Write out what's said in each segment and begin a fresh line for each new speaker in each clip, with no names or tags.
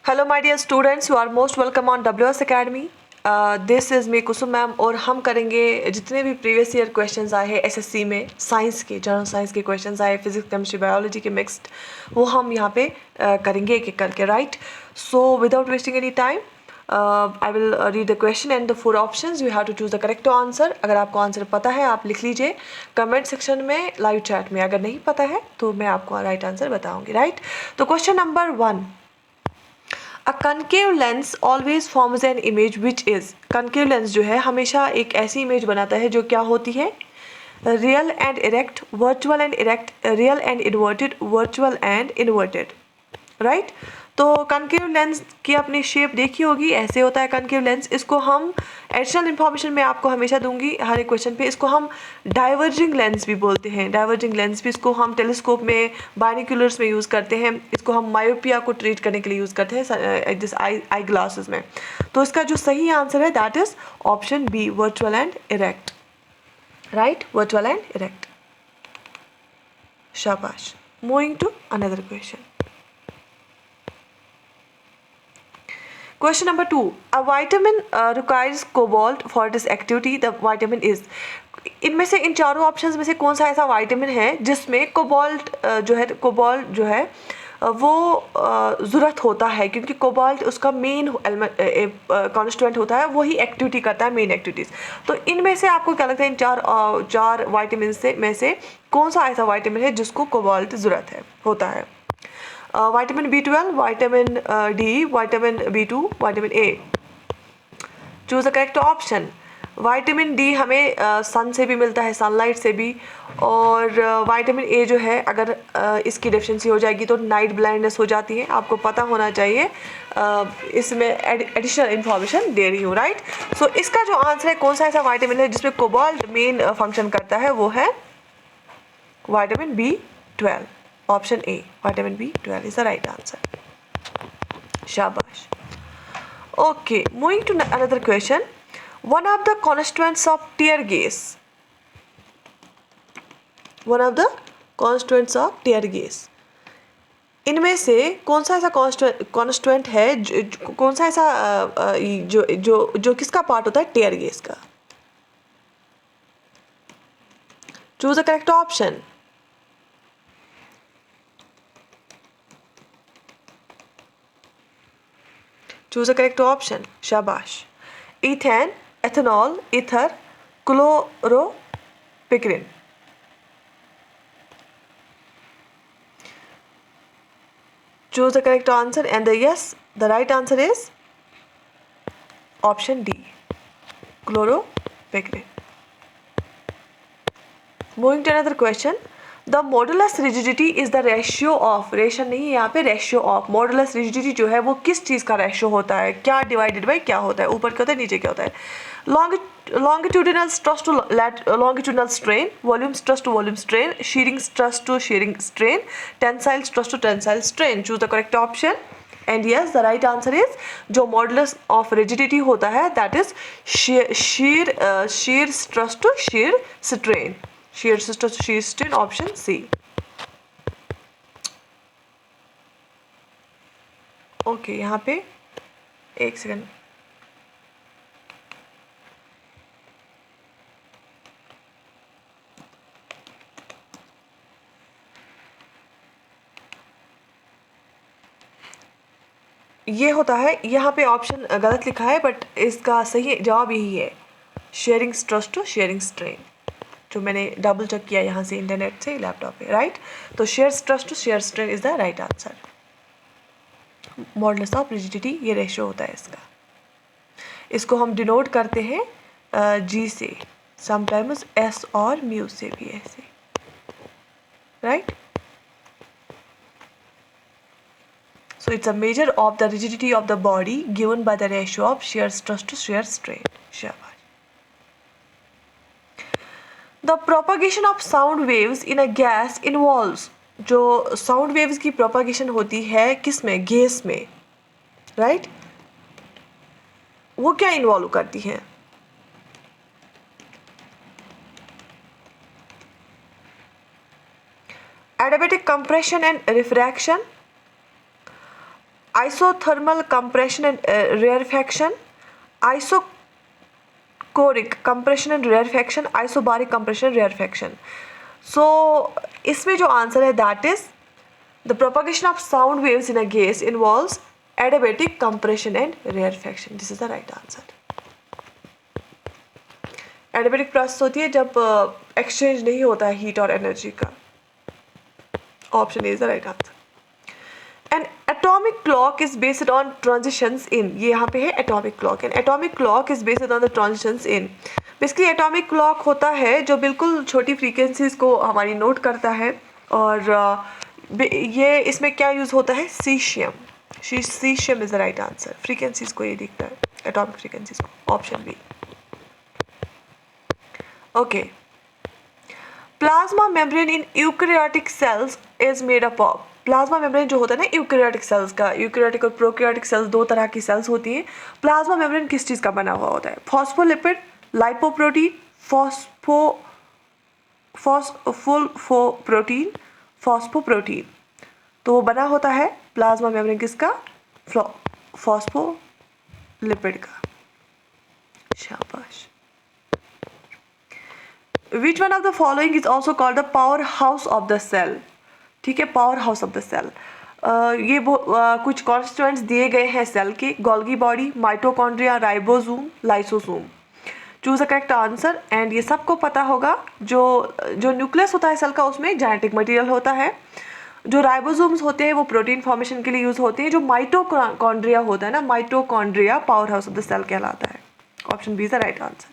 Hello my dear students, you are most welcome on WS academy. This is me Kusum ma'am और हम करेंगे जितने भी प्रीवियस ईयर क्वेश्चंस आए हैं SSC में साइंस के, जनरल साइंस के क्वेश्चंस आए, फिजिक्स केमिस्ट्री बायोलॉजी के मिक्स्ड, वो हम यहाँ पे करेंगे एक एक करके, right. So without wasting any time I will read the question and the 4 options, you have to choose the correct answer. अगर आपको आंसर पता है आप लिख लीजिए कमेंट सेक्शन में, लाइव चैट में। अगर नहीं पता है तो मैं आपको राइट आंसर बताऊंगी, राइट। तो question number 1, a concave lens always forms an image which is. Concave lens जो है हमेशा एक ऐसी इमेज बनाता है जो क्या होती है, real and erect, virtual and erect, real and inverted, virtual and inverted, right. तो कनकेव लेंस की अपनी शेप देखी होगी, ऐसे होता है कनकेव लेंस। इसको हम एडिशनल इन्फॉर्मेशन में आपको हमेशा दूंगी हर एक क्वेश्चन पे। इसको हम डाइवर्जिंग लेंस भी बोलते हैं, डाइवर्जिंग लेंस भी। इसको हम टेलीस्कोप में, बाइनोक्यूलर्स में यूज़ करते हैं। इसको हम मायोपिया को ट्रीट करने के लिए यूज़ करते हैं जिस आई ग्लासेस में। तो इसका जो सही आंसर है that is option B, virtual and erect, right, virtual and erect. शाबाश। Moving to another question. Question number 2. A vitamin requires cobalt for its activity. The vitamin is. इनमें से, इन चारों ऑप्शंस में से कौन सा ऐसा विटामिन है जिसमें कोबाल्ट जो है वो ज़रूरत होता है, क्योंकि कोबाल्ट उसका मेन कॉन्स्टिट्यूएंट होता है, वही एक्टिविटी करता है, मेन एक्टिविटीज़। तो इनमें से आपको क्या लगता है, इन चार विटामिन में से कौन सा ऐसा विटामिन है जिसको कोबाल्ट ज़रूरत है, होता है? Vitamin B12, vitamin D, vitamin B2, vitamin A। Choose the correct option. Vitamin D हमें सन से भी मिलता है, सनलाइट से भी। और विटामिन ए जो है, अगर इसकी डेफिशिएंसी हो जाएगी तो नाइट ब्लाइंडनेस हो जाती है, आपको पता होना चाहिए। इसमें एडिशनल इन्फॉर्मेशन दे रही हूँ, राइट। सो इसका जो आंसर है, कौन सा ऐसा विटामिन है जिसमें कोबाल्ट मेन फंक्शन करता है, वो है vitamin B12, option A, vitamin B12 is the right answer. शाबाश। Okay, moving to another question. One of the constituents of tear gas. One of the constituents of tear gas. इनमें से कौन सा ऐसा कॉन्स्टिट्यूएंट है, कौन सा ऐसा जो जो जो किसका पार्ट होता है टेयर गैस का? Choose the correct option. Choose the correct option. शाबाश। Ethane, ethanol, ether, chloropicrin. Choose the correct answer, and the right answer is option D, chloropicrin. Moving to another question. The modulus rigidity is the ratio of, ration नहीं है यहाँ पे, ratio of. Modulus rigidity जो है वो किस चीज़ का ratio होता है, क्या डिवाइडेड बाई क्या होता है, ऊपर क्या होता है, नीचे क्या होता है? longitudinal stress to longitudinal strain, volume stress to volume strain, shearing stress to shearing strain, tensile stress to tensile strain. Choose the correct option, and yes, the right answer is जो modulus of rigidity होता है that is shear stress to shear strain, shear stress to shear strain, option C. Okay, यहाँ पे एक second. ये होता है, यहाँ पे ऑप्शन गलत लिखा है, बट इसका सही जवाब यही है, shearing stress to shearing strain, जो मैंने डबल चेक किया यहाँ से इंटरनेट से लैपटॉप पे, राइट। तो shear stress to shear strain is the right answer. Modulus of rigidity ये रेशियो होता है इसका। इसको हम डिनोट करते हैं G से, समटाइम्स S और म्यू से भी, ऐसे, right. So it's a measure of the rigidity of the body given by the ratio of shear stress to shear strain. Shabash. The propagation of sound waves in a gas involves, जो sound waves की propagation होती है किस में, gas में, right? वो क्या involve करती है? Adiabatic compression and refraction, isothermal compression and rarefaction, isochloric compression and rarefaction, isobaric compression and rarefaction. So इसमें जो आंसर है that is the propagation of sound waves in a gas involves adiabatic compression and rarefaction. This is the right answer. Adiabatic process होती है जब exchange नहीं होता है heat और energy का. Option A is the right answer. An atomic clock is based on transitions in. ये यहाँ पे है atomic clock. An atomic clock is based on the transitions in. Basically atomic clock होता है जो बिल्कुल छोटी frequencies को हमारी note करता है और ये इसमें क्या यूज़ होता है caesium. Caesium is the right answer. Frequencies को ये दिखता है एटॉमिक फ्रीक्वेंसीज को. Option B. Okay. Plasma membrane in eukaryotic cells is made up of. Plasma membrane जो होता है ना यूकैरियोटिक सेल्स का, यूकैरियोटिक और प्रोकैरियोटिक सेल्स दो तरह की सेल्स होती हैं. प्लाज्मा मेम्ब्रेन किस चीज़ का बना हुआ होता है? Phospholipid, lipoprotein, phosphoprotein, phosphoprotein. तो वो बना होता है प्लाज्मा मेम्ब्रेन किसका? फॉस्फोलिपिड का. शाबाश. Which one of the following is also called the power house of the cell? ठीक है, power house of the cell. ये कुछ कॉन्स्टिट्यूएंट्स दिए गए हैं सेल के. Golgi body, mitochondria, ribosome, lysosome. Choose a correct answer. And ये सबको पता होगा जो न्यूक्लियस होता है सेल का उसमें जेनेटिक मटेरियल होता है. जो राइबोसोम्स होते हैं वो प्रोटीन फॉर्मेशन के लिए यूज होते हैं. जो माइटोकॉन्ड्रिया होता है ना, mitochondria power house of the cell कहलाता है. Option B is the right answer.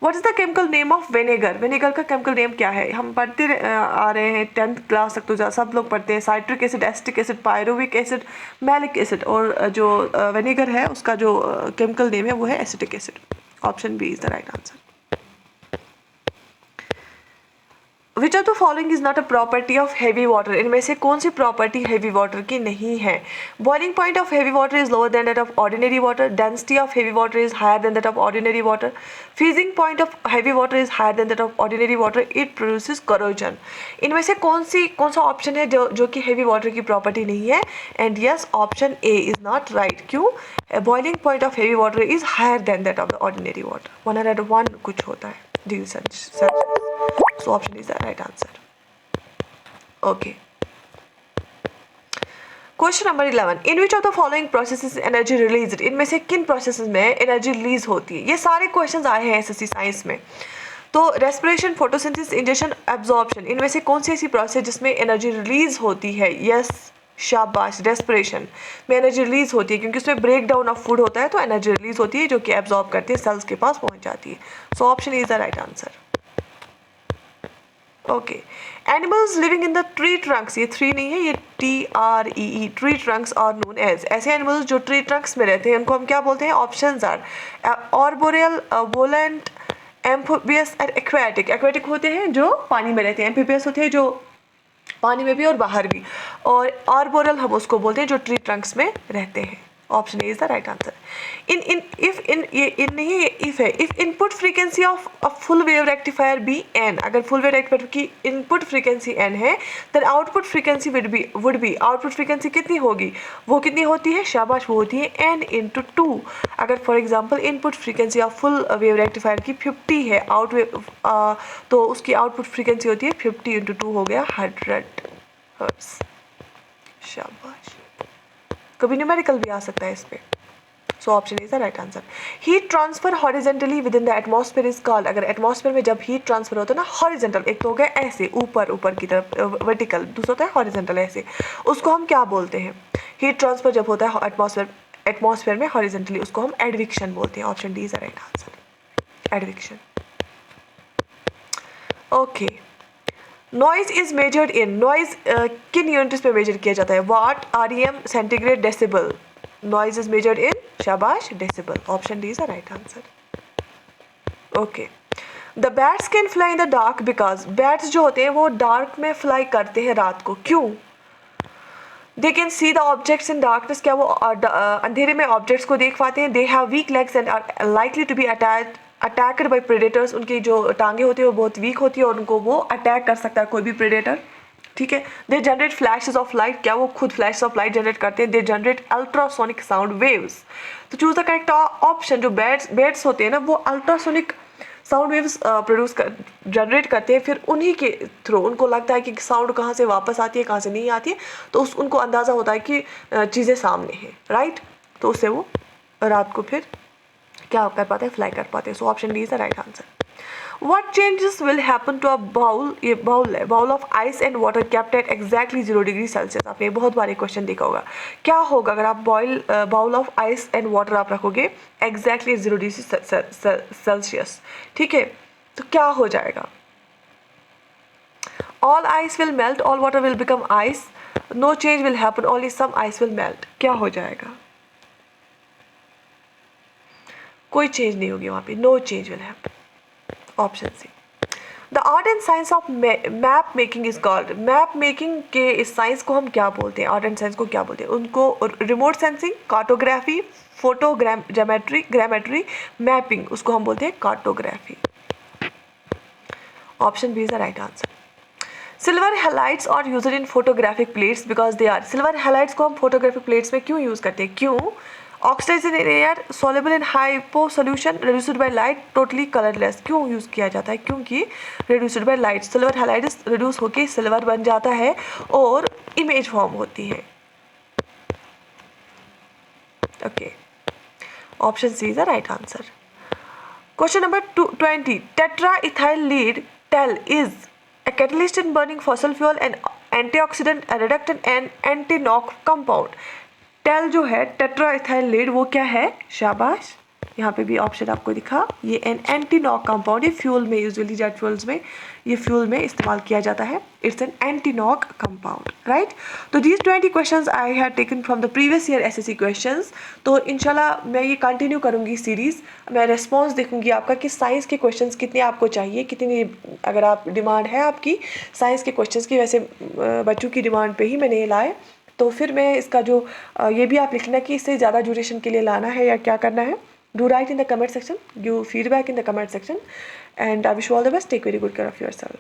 What is the chemical name of vinegar? Vinegar का केमिकल नेम क्या है? हम पढ़ते आ रहे हैं 10th क्लास तक तो सब लोग पढ़ते हैं. Citric acid, acetic acid, pyruvic acid, malic acid. और जो विनेगर है उसका जो केमिकल नेम है वो है acetic acid. Option B is the right answer. Which of the following is not a property of heavy water? इनमें से कौन सी प्रॉपर्टी heavy water की नहीं है? Boiling point of heavy water is lower than that of ordinary water. Density of heavy water is higher than that of ordinary water. Freezing point of heavy water is higher than that of ordinary water. It produces corrosion. इनमें से कौन सा option है जो कि heavy water की property नहीं है? And yes, option A is not right. क्यों? Boiling point of heavy water is higher than that of the ordinary water. 101 कुछ होता है degree Celsius. So option is the right answer. Okay. Question number 11. In which of the following processes energy released? इनमें से किन processes में energy release होती है? ये सारे questions आए हैं SSC साइंस में. तो respiration, photosynthesis, ingestion, absorption. इनमें से कौन सी ऐसी process जिसमें energy release होती है? Yes, शाबाश. respiration में energy release होती है क्योंकि उसमें breakdown of food होता है तो energy release होती है जो कि absorb करती है cells के पास पहुंच जाती है. So option is the right answer. Okay. Animals living in the tree trunks, ये थ्री नहीं है, ये TREE, tree trunks are known as. ऐसे एनिमल्स जो ट्री ट्रंक्स में रहते हैं उनको हम क्या बोलते हैं? Options are arboreal, volant, amphibious and aquatic. Aquatic होते हैं जो पानी में रहते हैं, एम्फिबियस होते हैं जो पानी में भी और बाहर भी, और आर्बोरियल हम उसको बोलते हैं जो ट्री ट्रंक्स में रहते हैं. Option A is the right answer. If है. If input frequency of a full wave rectifier be N, अगर फुल वेव रेक्टिफायर की इनपुट फ्रीक्वेंसी एन है then output frequency would be output frequency कितनी होगी? वो कितनी होती है? शाबाश, वो होती है n इंटू 2. अगर for example input frequency of full wave rectifier की 50 है, तो उसकी आउटपुट फ्रीक्वेंसी होती है 50 इंटू 2 हो गया 100 हर्ट्ज. शाबाश. कभी न्यूमेरिकल भी आ सकता है इस पे. So option is the right answer. Heat transfer horizontally with in the atmosphere is called. अगर एटमॉस्फेयर में जब हीट ट्रांसफर होता है ना हॉरिजेंटल, एक तो हो गया ऐसे ऊपर की तरफ वर्टिकल, दूसरा होता है हॉरिजेंटल ऐसे, उसको हम क्या बोलते हैं? हीट ट्रांसफर जब होता है एटमॉस्फेयर में हॉरिजेंटली उसको हम एडविक्शन बोलते हैं. Option D is the right answer. Advection. Okay. Noise is measured in. Noise किन यूनिट्स में मेजर किया जाता है? Watt, REM, centigrade, decibel. Noise is measured in, शाबाश, decibel. Option D is the right answer. Okay. The bats can fly in the dark because. Bats जो होते हैं वो डार्क में फ्लाई करते हैं रात को. क्यों? They can see the objects in darkness. क्या वो अंधेरे में ऑब्जेक्ट्स को देख पाते हैं? They have weak legs and are likely to be attacked by predators. उनकी जो टांगे होती है वो बहुत वीक होती है और उनको वो अटैक कर सकता है कोई भी प्रेडेटर. ठीक है। They generate flashes of light, क्या वो खुद फ्लैशेस ऑफ लाइट जनरेट करते हैं? They generate ultrasonic sound waves. तो चूज द करेक्ट ऑप्शन। जो बेड्स होते हैं ना वो अल्ट्रासोनिक साउंड वेव्स जनरेट करते हैं, फिर उन्हीं के थ्रू उनको लगता है कि साउंड कहाँ से वापस आती है, कहाँ से नहीं आती है, तो उनको अंदाज़ा होता है कि चीज़ें सामने हैं, राइट। तो उससे वो रात को फिर क्या कर पाते हैं, फ्लाई कर पाते हैं। So option D is the right answer. What changes will happen to a bowl? ये बाउल है, bowl of ice and water kept at exactly 0 degree Celsius. आपने बहुत बार क्वेश्चन देखा होगा। क्या होगा अगर आप bowl of ice and water आप रखोगे एग्जैक्टली 0 डिग्री सेल्सियस, ठीक है, तो क्या हो जाएगा? All ice will melt, all water will become ice, no change will happen, only some ice will melt। क्या हो जाएगा? कोई चेंज नहीं होगी वहाँ पे, no change will happen. Option C. The art and science of map making is called. Map making के इस साइंस को हम क्या बोलते हैं? आर्ट एंड साइंस को क्या बोलते हैं? उनको remote sensing, cartography, grammetry, mapping, उसको हम बोलते हैं cartography. Option B is the right answer. Silver halides are used in photographic plates because they are. Silver halides को हम फोटोग्राफिक प्लेट्स में क्यों यूज करते हैं? क्यों? Oxidise in air, soluble in hypo solution, reduced by light, totally colourless. क्यों use किया जाता है? क्योंकि reduced by light, silver halides reduce होकर सिल्वर बन जाता है और इमेज फॉर्म होती है। Okay, option C is the right answer. Question number 20। Tetraethyl lead TEL is a catalyst in burning fossil fuel, an antioxidant, a reductant and anti-knock compound। TEL जो है, tetra ethyl lead, वो क्या है? शाबाश, यहाँ पे भी option आपको दिखा। ये एन एंटी नॉक कंपाउंड, ये फ्यूल में यूजुअली जेट फ्यूल्स में ये फ्यूल में इस्तेमाल किया जाता है। It's an anti knock compound, right. तो these 20 questions I have taken from the previous year SSC questions. तो इंशाल्लाह मैं ये कंटिन्यू करूँगी सीरीज़। मैं रिस्पॉन्स देखूंगी आपका कि साइंस के क्वेश्चंस कितने आपको चाहिए, कितनी अगर आप डिमांड है आपकी साइंस के क्वेश्चंस की। वैसे बच्चों की डिमांड पे ही मैंने ये लाए, तो फिर मैं इसका जो ये भी आप लिखना कि इससे ज़्यादा ड्यूरेशन के लिए लाना है या क्या करना है। Do write in the comment section, give feedback in the comment section, and I wish you all the best. Take very good care of yourself.